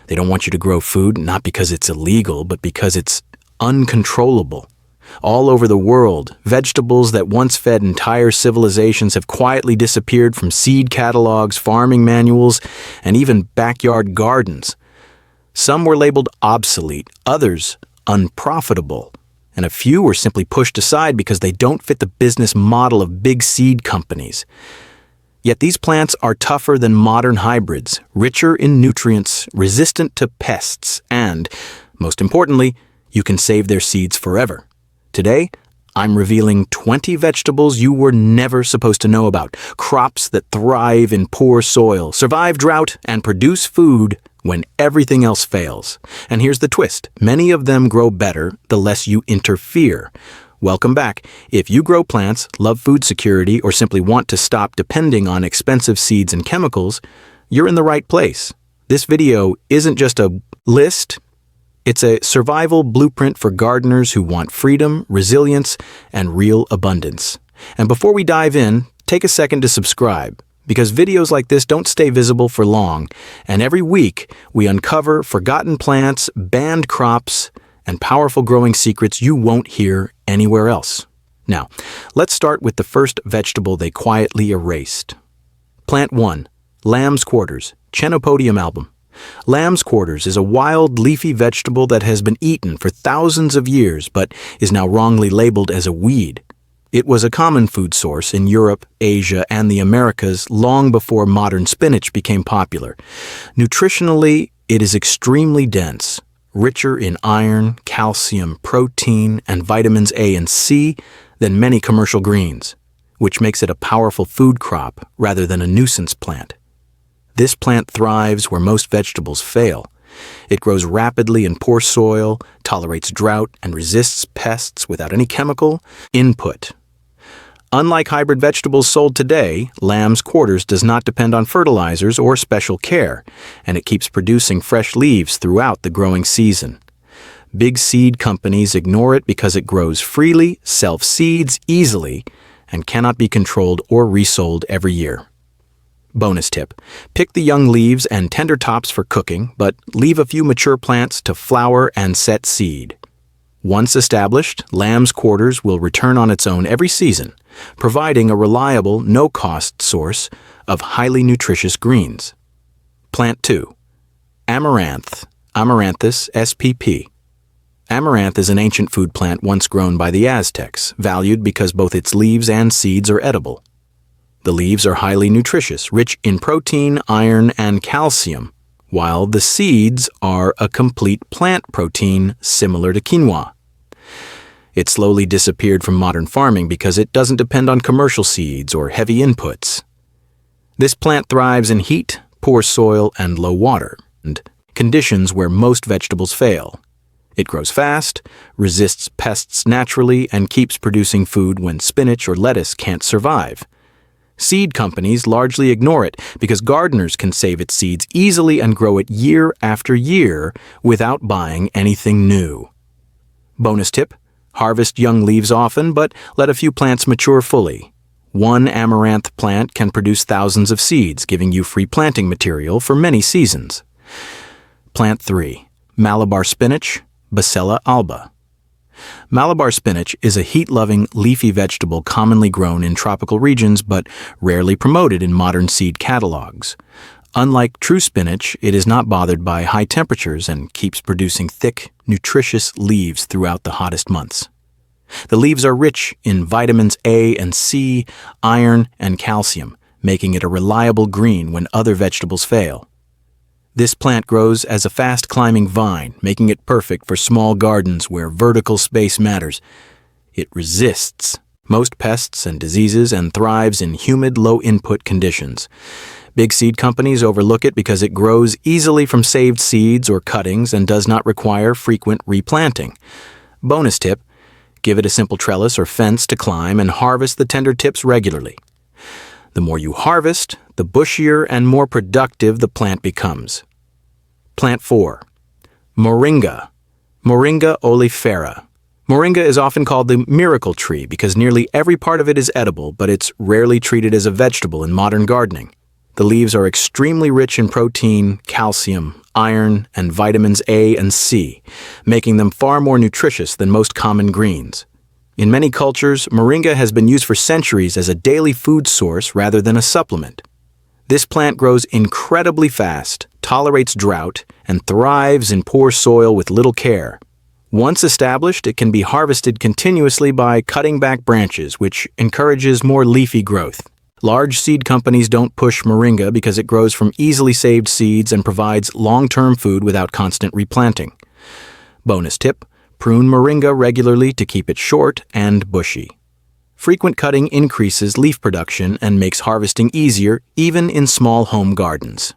They don't want you to grow food, not because it's illegal, but because it's uncontrollable. All over the world, vegetables that once fed entire civilizations have quietly disappeared from seed catalogs, farming manuals, and even backyard gardens. Some were labeled obsolete, others unprofitable, and a few were simply pushed aside because they don't fit the business model of big seed companies. Yet these plants are tougher than modern hybrids, richer in nutrients, resistant to pests, and, most importantly, you can save their seeds forever. Today, I'm revealing 20 vegetables you were never supposed to know about, crops that thrive in poor soil, survive drought, and produce food when everything else fails. And here's the twist. Many of them grow better the less you interfere. Welcome back. If you grow plants, love food security, or simply want to stop depending on expensive seeds and chemicals, you're in the right place. This video isn't just a list. It's a survival blueprint for gardeners who want freedom, resilience, and real abundance. And before we dive in, take a second to subscribe, because videos like this don't stay visible for long, and every week we uncover forgotten plants, banned crops, and powerful growing secrets you won't hear anywhere else. Now, let's start with the first vegetable they quietly erased. Plant 1, Lamb's Quarters, Chenopodium album. Lamb's quarters is a wild, leafy vegetable that has been eaten for thousands of years but is now wrongly labeled as a weed. It was a common food source in Europe, Asia, and the Americas long before modern spinach became popular. Nutritionally, it is extremely dense, richer in iron, calcium, protein, and vitamins A and C than many commercial greens, which makes it a powerful food crop rather than a nuisance plant. This plant thrives where most vegetables fail. It grows rapidly in poor soil, tolerates drought, and resists pests without any chemical input. Unlike hybrid vegetables sold today, Lamb's Quarters does not depend on fertilizers or special care, and it keeps producing fresh leaves throughout the growing season. Big seed companies ignore it because it grows freely, self-seeds easily, and cannot be controlled or resold every year. Bonus tip: pick the young leaves and tender tops for cooking, but leave a few mature plants to flower and set seed. Once established, Lamb's Quarters will return on its own every season, providing a reliable, no-cost source of highly nutritious greens. Plant 2, Amaranth, Amaranthus spp. Amaranth is an ancient food plant once grown by the Aztecs, valued because both its leaves and seeds are edible. The leaves are highly nutritious, rich in protein, iron, and calcium, while the seeds are a complete plant protein similar to quinoa. It slowly disappeared from modern farming because it doesn't depend on commercial seeds or heavy inputs. This plant thrives in heat, poor soil, and low water, and conditions where most vegetables fail. It grows fast, resists pests naturally, and keeps producing food when spinach or lettuce can't survive. Seed companies largely ignore it because gardeners can save its seeds easily and grow it year after year without buying anything new. Bonus tip: harvest young leaves often, but let a few plants mature fully. One amaranth plant can produce thousands of seeds, giving you free planting material for many seasons. Plant 3, Malabar Spinach, Bacella alba. Malabar spinach is a heat-loving, leafy vegetable commonly grown in tropical regions but rarely promoted in modern seed catalogs. Unlike true spinach, it is not bothered by high temperatures and keeps producing thick, nutritious leaves throughout the hottest months. The leaves are rich in vitamins A and C, iron, and calcium, making it a reliable green when other vegetables fail. This plant grows as a fast-climbing vine, making it perfect for small gardens where vertical space matters. It resists most pests and diseases and thrives in humid, low-input conditions. Big seed companies overlook it because it grows easily from saved seeds or cuttings and does not require frequent replanting. Bonus tip: give it a simple trellis or fence to climb and harvest the tender tips regularly. The more you harvest, the bushier and more productive the plant becomes. Plant 4, Moringa, Moringa oleifera. Moringa is often called the miracle tree because nearly every part of it is edible, but it's rarely treated as a vegetable in modern gardening. The leaves are extremely rich in protein, calcium, iron, and vitamins A and C, making them far more nutritious than most common greens. In many cultures, moringa has been used for centuries as a daily food source rather than a supplement. This plant grows incredibly fast, tolerates drought, and thrives in poor soil with little care. Once established, it can be harvested continuously by cutting back branches, which encourages more leafy growth. Large seed companies don't push moringa because it grows from easily saved seeds and provides long-term food without constant replanting. Bonus tip: prune moringa regularly to keep it short and bushy. Frequent cutting increases leaf production and makes harvesting easier, even in small home gardens.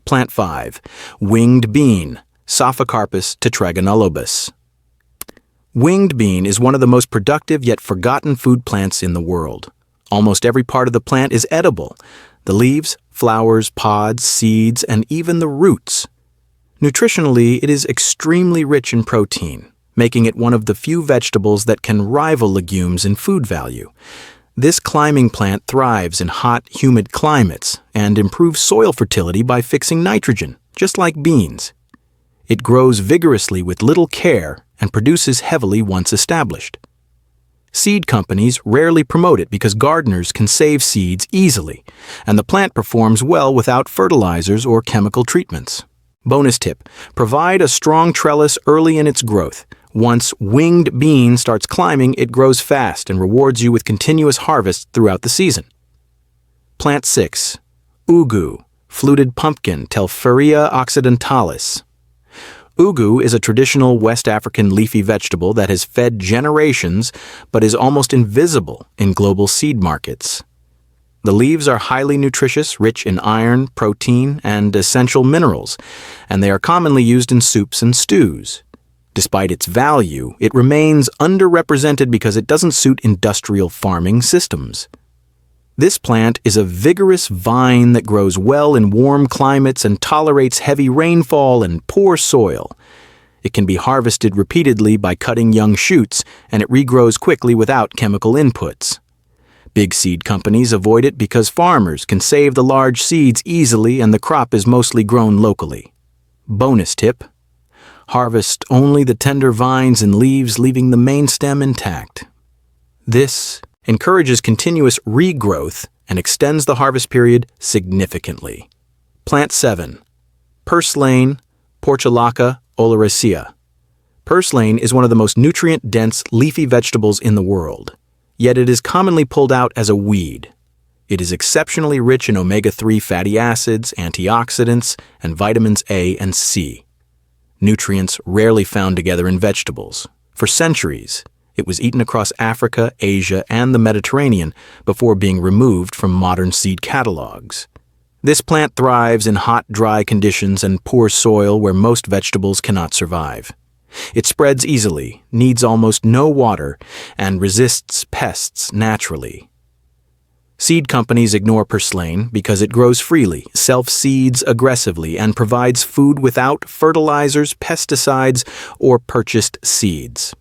Plant 5. Winged bean, Saphocarpus tetragonulobus. Winged bean is one of the most productive yet forgotten food plants in the world. Almost every part of the plant is edible: the leaves, flowers, pods, seeds, and even the roots. Nutritionally, it is extremely rich in protein, making it one of the few vegetables that can rival legumes in food value. This climbing plant thrives in hot, humid climates and improves soil fertility by fixing nitrogen, just like beans. It grows vigorously with little care and produces heavily once established. Seed companies rarely promote it because gardeners can save seeds easily, and the plant performs well without fertilizers or chemical treatments. Bonus tip: provide a strong trellis early in its growth. Once winged bean starts climbing, it grows fast and rewards you with continuous harvests throughout the season. Plant 6. Ugu, fluted pumpkin, Telferia occidentalis. Ugu is a traditional West African leafy vegetable that has fed generations but is almost invisible in global seed markets. The leaves are highly nutritious, rich in iron, protein, and essential minerals, and they are commonly used in soups and stews. Despite its value, it remains underrepresented because it doesn't suit industrial farming systems. This plant is a vigorous vine that grows well in warm climates and tolerates heavy rainfall and poor soil. It can be harvested repeatedly by cutting young shoots, and it regrows quickly without chemical inputs. Big seed companies avoid it because farmers can save the large seeds easily and the crop is mostly grown locally. Bonus tip: harvest only the tender vines and leaves, leaving the main stem intact. This encourages continuous regrowth and extends the harvest period significantly. Plant 7. Purslane, Portulaca oleracea. Purslane is one of the most nutrient-dense leafy vegetables in the world, yet it is commonly pulled out as a weed. It is exceptionally rich in omega-3 fatty acids, antioxidants, and vitamins A and C. Nutrients rarely found together in vegetables. For centuries, it was eaten across Africa, Asia, and the Mediterranean before being removed from modern seed catalogs. This plant thrives in hot, dry conditions and poor soil where most vegetables cannot survive. It spreads easily, needs almost no water, and resists pests naturally. Seed companies ignore purslane because it grows freely, self-seeds aggressively, and provides food without fertilizers, pesticides, or purchased seeds.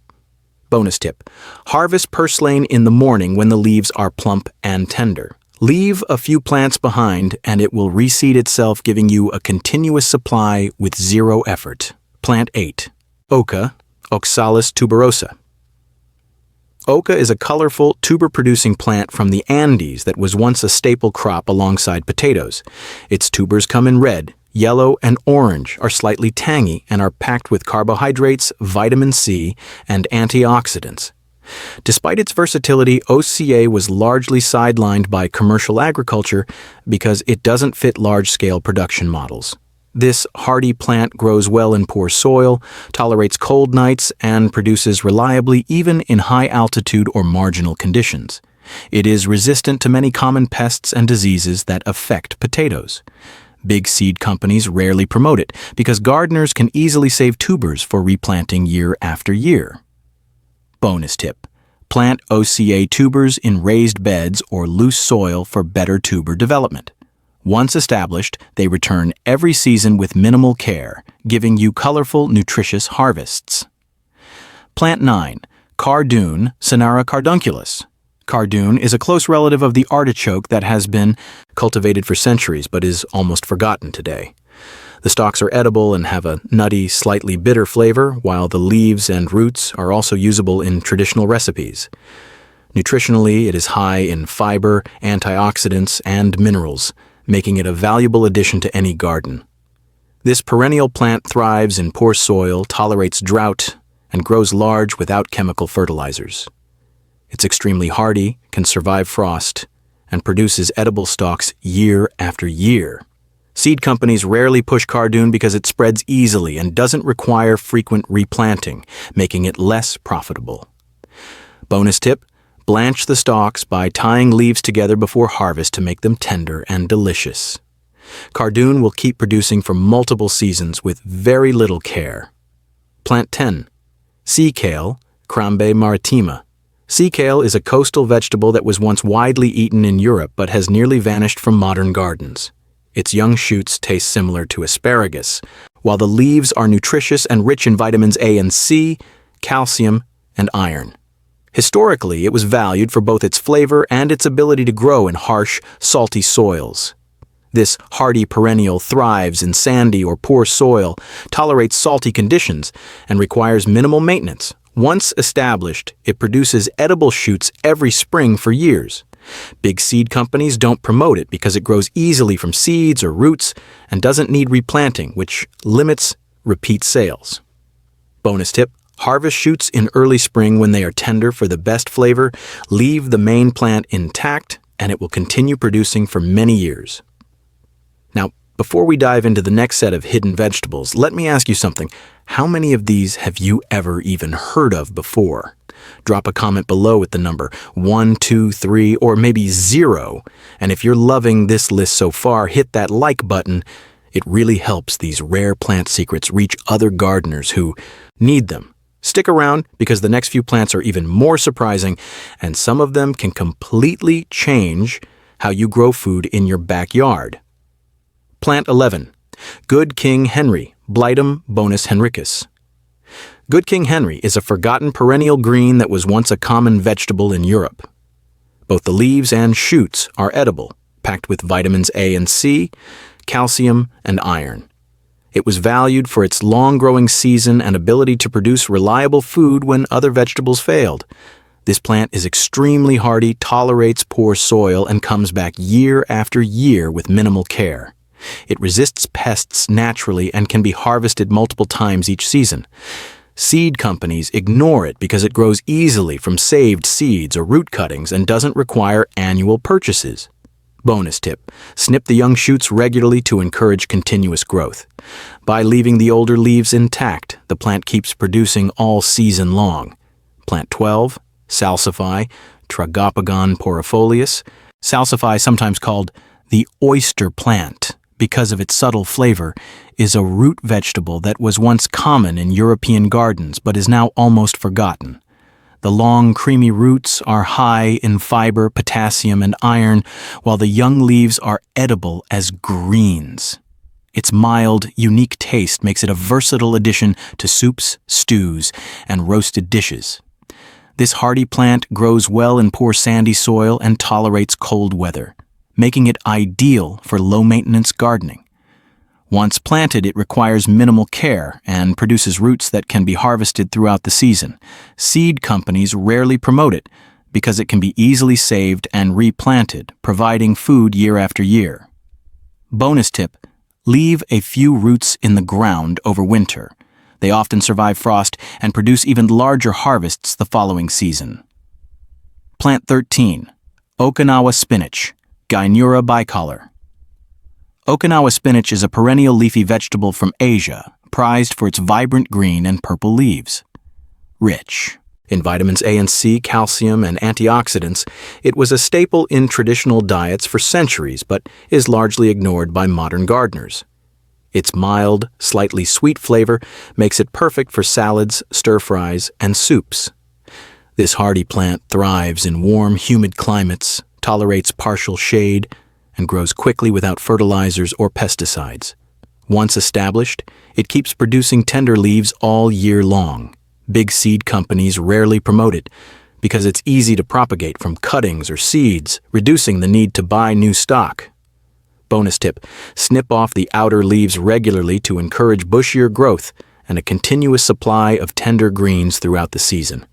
Bonus tip: harvest purslane in the morning when the leaves are plump and tender. Leave a few plants behind and it will reseed itself, giving you a continuous supply with zero effort. Plant 8. Oca, Oxalis tuberosa. Oca is a colorful, tuber-producing plant from the Andes that was once a staple crop alongside potatoes. Its tubers come in red, yellow, and orange, are slightly tangy, and are packed with carbohydrates, vitamin C, and antioxidants. Despite its versatility, OCA was largely sidelined by commercial agriculture because it doesn't fit large-scale production models. This hardy plant grows well in poor soil, tolerates cold nights, and produces reliably even in high altitude or marginal conditions. It is resistant to many common pests and diseases that affect potatoes. Big seed companies rarely promote it because gardeners can easily save tubers for replanting year after year. Bonus tip: plant OCA tubers in raised beds or loose soil for better tuber development. Once established, they return every season with minimal care, giving you colorful, nutritious harvests. Plant 9. Cardoon, Cinara cardunculus. Cardoon is a close relative of the artichoke that has been cultivated for centuries but is almost forgotten today. The stalks are edible and have a nutty, slightly bitter flavor, while the leaves and roots are also usable in traditional recipes. Nutritionally, it is high in fiber, antioxidants, and minerals, making it a valuable addition to any garden. This perennial plant thrives in poor soil, tolerates drought, and grows large without chemical fertilizers. It's extremely hardy, can survive frost, and produces edible stalks year after year. Seed companies rarely push Cardoon because it spreads easily and doesn't require frequent replanting, making it less profitable. Bonus tip: blanch the stalks by tying leaves together before harvest to make them tender and delicious. Cardoon will keep producing for multiple seasons with very little care. Plant 10. Sea Kale, Crambe maritima. Sea kale is a coastal vegetable that was once widely eaten in Europe but has nearly vanished from modern gardens. Its young shoots taste similar to asparagus, while the leaves are nutritious and rich in vitamins A and C, calcium, and iron. Historically, it was valued for both its flavor and its ability to grow in harsh, salty soils. This hardy perennial thrives in sandy or poor soil, tolerates salty conditions, and requires minimal maintenance. Once established, it produces edible shoots every spring for years. Big seed companies don't promote it because it grows easily from seeds or roots and doesn't need replanting, which limits repeat sales. Bonus tip: harvest shoots in early spring when they are tender for the best flavor, leave the main plant intact, and it will continue producing for many years. Now, before we dive into the next set of hidden vegetables, let me ask you something. How many of these have you ever even heard of before? Drop a comment below with the number 1, 2, 3, or maybe 0. And if you're loving this list so far, hit that like button. It really helps these rare plant secrets reach other gardeners who need them. Stick around because the next few plants are even more surprising, and some of them can completely change how you grow food in your backyard. Plant 11. Good King Henry, Blightum bonus henricus. Good King Henry is a forgotten perennial green that was once a common vegetable in Europe. Both the leaves and shoots are edible, packed with vitamins A and C, calcium, and iron. It was valued for its long-growing season and ability to produce reliable food when other vegetables failed. This plant is extremely hardy, tolerates poor soil, and comes back year after year with minimal care. It resists pests naturally and can be harvested multiple times each season. Seed companies ignore it because it grows easily from saved seeds or root cuttings and doesn't require annual purchases. Bonus tip: snip the young shoots regularly to encourage continuous growth. By leaving the older leaves intact, the plant keeps producing all season long. Plant 12, Salsify, Tragopagon porifolius. Salsify, sometimes called the oyster plant because of its subtle flavor, is a root vegetable that was once common in European gardens but is now almost forgotten. The long, creamy roots are high in fiber, potassium, and iron, while the young leaves are edible as greens. Its mild, unique taste makes it a versatile addition to soups, stews, and roasted dishes. This hardy plant grows well in poor sandy soil and tolerates cold weather, making it ideal for low-maintenance gardening. Once planted, it requires minimal care and produces roots that can be harvested throughout the season. Seed companies rarely promote it because it can be easily saved and replanted, providing food year after year. Bonus tip: leave a few roots in the ground over winter. They often survive frost and produce even larger harvests the following season. Plant 13. Okinawa spinach, Gynura bicolor. Okinawa spinach is a perennial leafy vegetable from Asia, prized for its vibrant green and purple leaves. Rich in vitamins A and C, calcium, and antioxidants, it was a staple in traditional diets for centuries, but is largely ignored by modern gardeners. Its mild, slightly sweet flavor makes it perfect for salads, stir-fries, and soups. This hardy plant thrives in warm, humid climates, tolerates partial shade, and grows quickly without fertilizers or pesticides. Once established, it keeps producing tender leaves all year long. Big seed companies rarely promote it because it's easy to propagate from cuttings or seeds, reducing the need to buy new stock. Bonus tip: snip off the outer leaves regularly to encourage bushier growth and a continuous supply of tender greens throughout the season.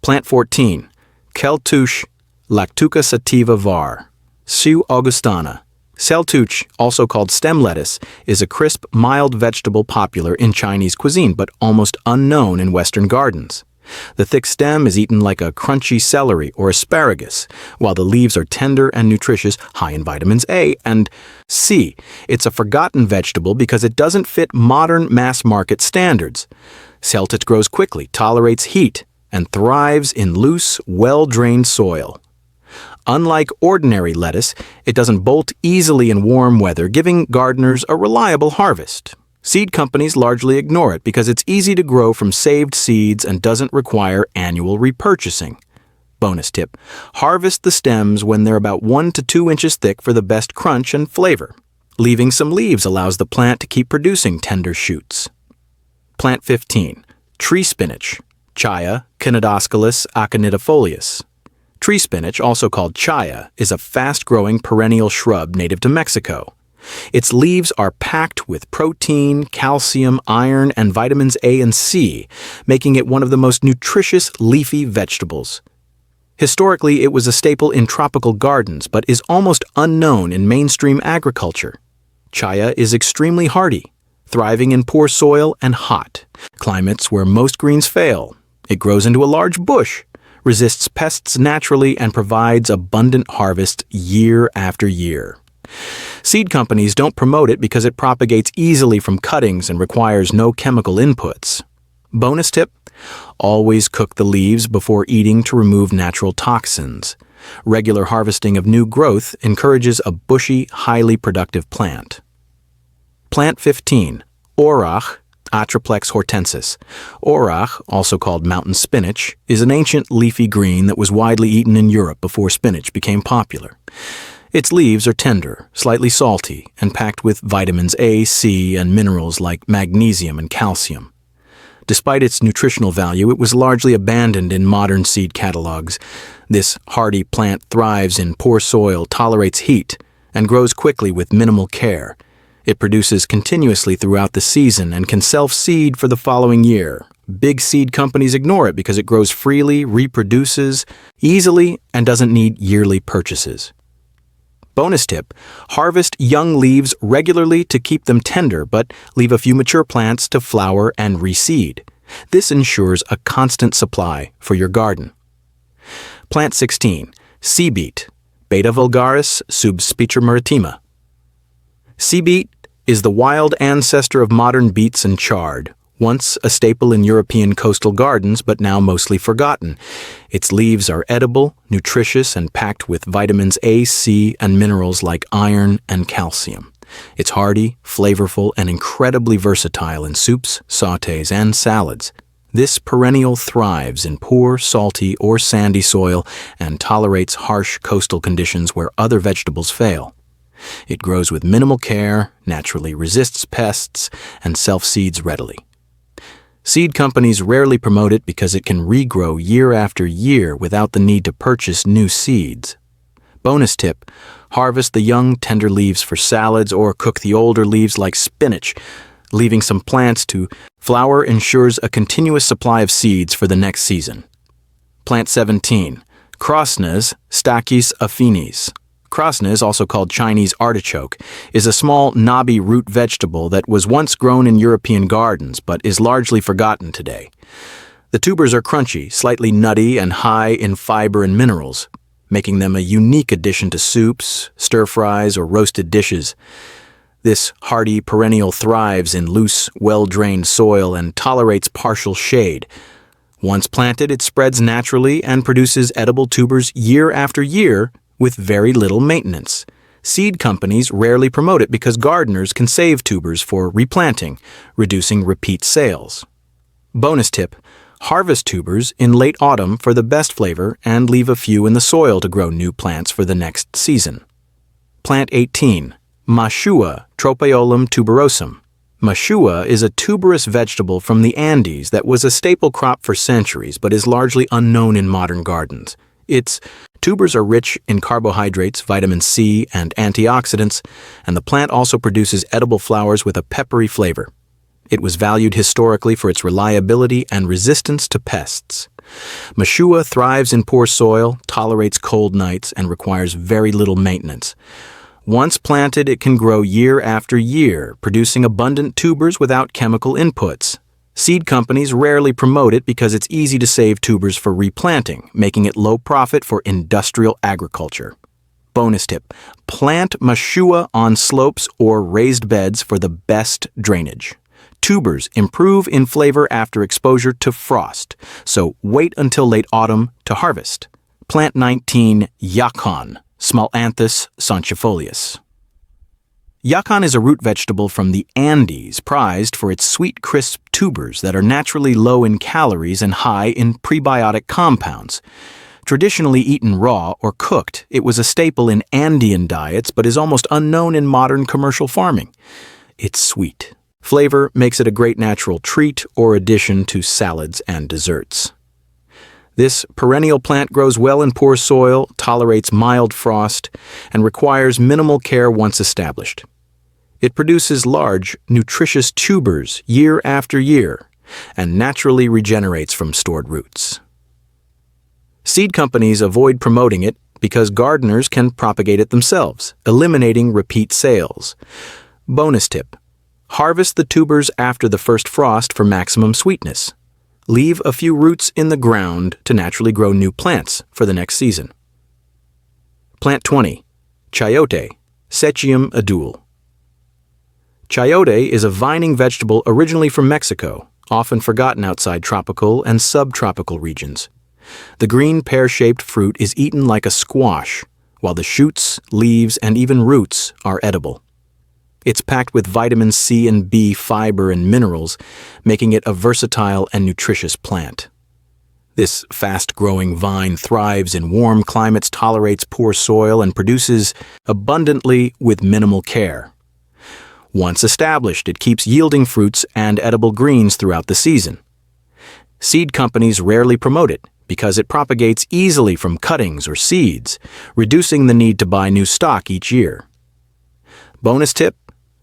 Plant 14. Celtuce lactuca sativa var. Su augustana. Celtuce, also called stem lettuce, is a crisp, mild vegetable popular in Chinese cuisine but almost unknown in Western gardens. The thick stem is eaten like a crunchy celery or asparagus, while the leaves are tender and nutritious, high in vitamins A and C. It's a forgotten vegetable because it doesn't fit modern mass-market standards. Celtuce grows quickly, tolerates heat, and thrives in loose, well-drained soil. Unlike ordinary lettuce, it doesn't bolt easily in warm weather, giving gardeners a reliable harvest. Seed companies largely ignore it because it's easy to grow from saved seeds and doesn't require annual repurchasing. Bonus tip: harvest the stems when they're about 1 to 2 inches thick for the best crunch and flavor. Leaving some leaves allows the plant to keep producing tender shoots. Plant 15. Tree spinach. Chaya Cnidoscolus aconitifolius. Tree spinach, also called chaya, is a fast-growing perennial shrub native to Mexico. Its leaves are packed with protein, calcium, iron, and vitamins A and C, making it one of the most nutritious leafy vegetables. Historically, it was a staple in tropical gardens, but is almost unknown in mainstream agriculture. Chaya is extremely hardy, thriving in poor soil and hot climates where most greens fail. It grows into a large bush, resists pests naturally, and provides abundant harvests year after year. Seed companies don't promote it because it propagates easily from cuttings and requires no chemical inputs. Bonus tip: always cook the leaves before eating to remove natural toxins. Regular harvesting of new growth encourages a bushy, highly productive plant. Plant 15. Orach Atriplex hortensis. Orach, also called mountain spinach, is an ancient leafy green that was widely eaten in Europe before spinach became popular. Its leaves are tender, slightly salty, and packed with vitamins A, C, and minerals like magnesium and calcium. Despite its nutritional value, it was largely abandoned in modern seed catalogs. This hardy plant thrives in poor soil, tolerates heat, and grows quickly with minimal care. It produces continuously throughout the season and can self-seed for the following year. Big seed companies ignore it because it grows freely, reproduces easily, and doesn't need yearly purchases. Bonus tip: harvest young leaves regularly to keep them tender, but leave a few mature plants to flower and reseed. This ensures a constant supply for your garden. Plant 16. Sea Beet. Beta vulgaris subspecie maritima. Sea beet is the wild ancestor of modern beets and chard, once a staple in European coastal gardens but now mostly forgotten. Its leaves are edible, nutritious, and packed with vitamins A, C, and minerals like iron and calcium. It's hardy, flavorful, and incredibly versatile in soups, sautés, and salads. This perennial thrives in poor, salty, or sandy soil and tolerates harsh coastal conditions where other vegetables fail. It grows with minimal care, naturally resists pests, and self-seeds readily. Seed companies rarely promote it because it can regrow year after year without the need to purchase new seeds. Bonus tip: harvest the young, tender leaves for salads or cook the older leaves like spinach. Leaving some plants to flower ensures a continuous supply of seeds for the next season. Plant 17. Crosnes Stachys affinis. Crosnes, also called Chinese artichoke, is a small, knobby root vegetable that was once grown in European gardens but is largely forgotten today. The tubers are crunchy, slightly nutty, and high in fiber and minerals, making them a unique addition to soups, stir-fries, or roasted dishes. This hardy perennial thrives in loose, well-drained soil and tolerates partial shade. Once planted, it spreads naturally and produces edible tubers year after year with very little maintenance. Seed companies rarely promote it because gardeners can save tubers for replanting, reducing repeat sales. Bonus tip: harvest tubers in late autumn for the best flavor and leave a few in the soil to grow new plants for the next season. Plant 18. Mashua Tropaeolum tuberosum. Mashua is a tuberous vegetable from the Andes that was a staple crop for centuries but is largely unknown in modern gardens. Its tubers are rich in carbohydrates, vitamin C, and antioxidants, and the plant also produces edible flowers with a peppery flavor. It was valued historically for its reliability and resistance to pests. Mashua thrives in poor soil, tolerates cold nights, and requires very little maintenance. Once planted, it can grow year after year, producing abundant tubers without chemical inputs. Seed companies rarely promote it because it's easy to save tubers for replanting, making it low profit for industrial agriculture. Bonus tip: plant Mashua on slopes or raised beds for the best drainage. Tubers improve in flavor after exposure to frost, so wait until late autumn to harvest. Plant 19 Yacon, Smalanthus sancifolius. Yacon is a root vegetable from the Andes prized for its sweet, crisp tubers that are naturally low in calories and high in prebiotic compounds. Traditionally eaten raw or cooked, it was a staple in Andean diets but is almost unknown in modern commercial farming. It's sweet. Flavor makes it a great natural treat or addition to salads and desserts. This perennial plant grows well in poor soil, tolerates mild frost, and requires minimal care once established. It produces large, nutritious tubers year after year and naturally regenerates from stored roots. Seed companies avoid promoting it because gardeners can propagate it themselves, eliminating repeat sales. Bonus tip: harvest the tubers after the first frost for maximum sweetness. Leave a few roots in the ground to naturally grow new plants for the next season. Plant 20. Chayote, Sechium adul. Chayote is a vining vegetable originally from Mexico, often forgotten outside tropical and subtropical regions. The green pear-shaped fruit is eaten like a squash, while the shoots, leaves, and even roots are edible. It's packed with vitamin C and B fiber and minerals, making it a versatile and nutritious plant. This fast-growing vine thrives in warm climates, tolerates poor soil, and produces abundantly with minimal care. Once established, it keeps yielding fruits and edible greens throughout the season. Seed companies rarely promote it because it propagates easily from cuttings or seeds, reducing the need to buy new stock each year. Bonus tip: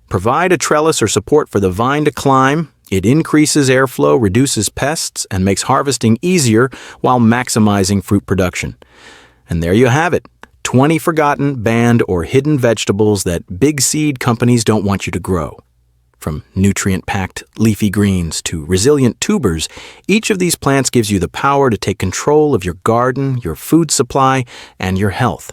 provide a trellis or support for the vine to climb. It increases airflow, reduces pests, and makes harvesting easier while maximizing fruit production. And there you have it, 20 forgotten, banned, or hidden vegetables that big seed companies don't want you to grow. From nutrient-packed leafy greens to resilient tubers, each of these plants gives you the power to take control of your garden, your food supply, and your health.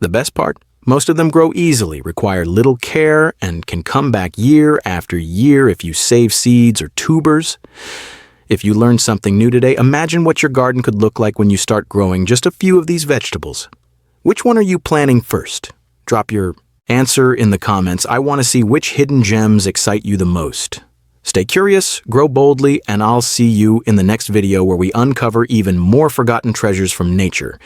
The best part? Most of them grow easily, require little care, and can come back year after year if you save seeds or tubers. If you learned something new today, imagine what your garden could look like when you start growing just a few of these vegetables. Which one are you planting first? Drop your answer in the comments. I want to see which hidden gems excite you the most. Stay curious, grow boldly, and I'll see you in the next video where we uncover even more forgotten treasures from nature.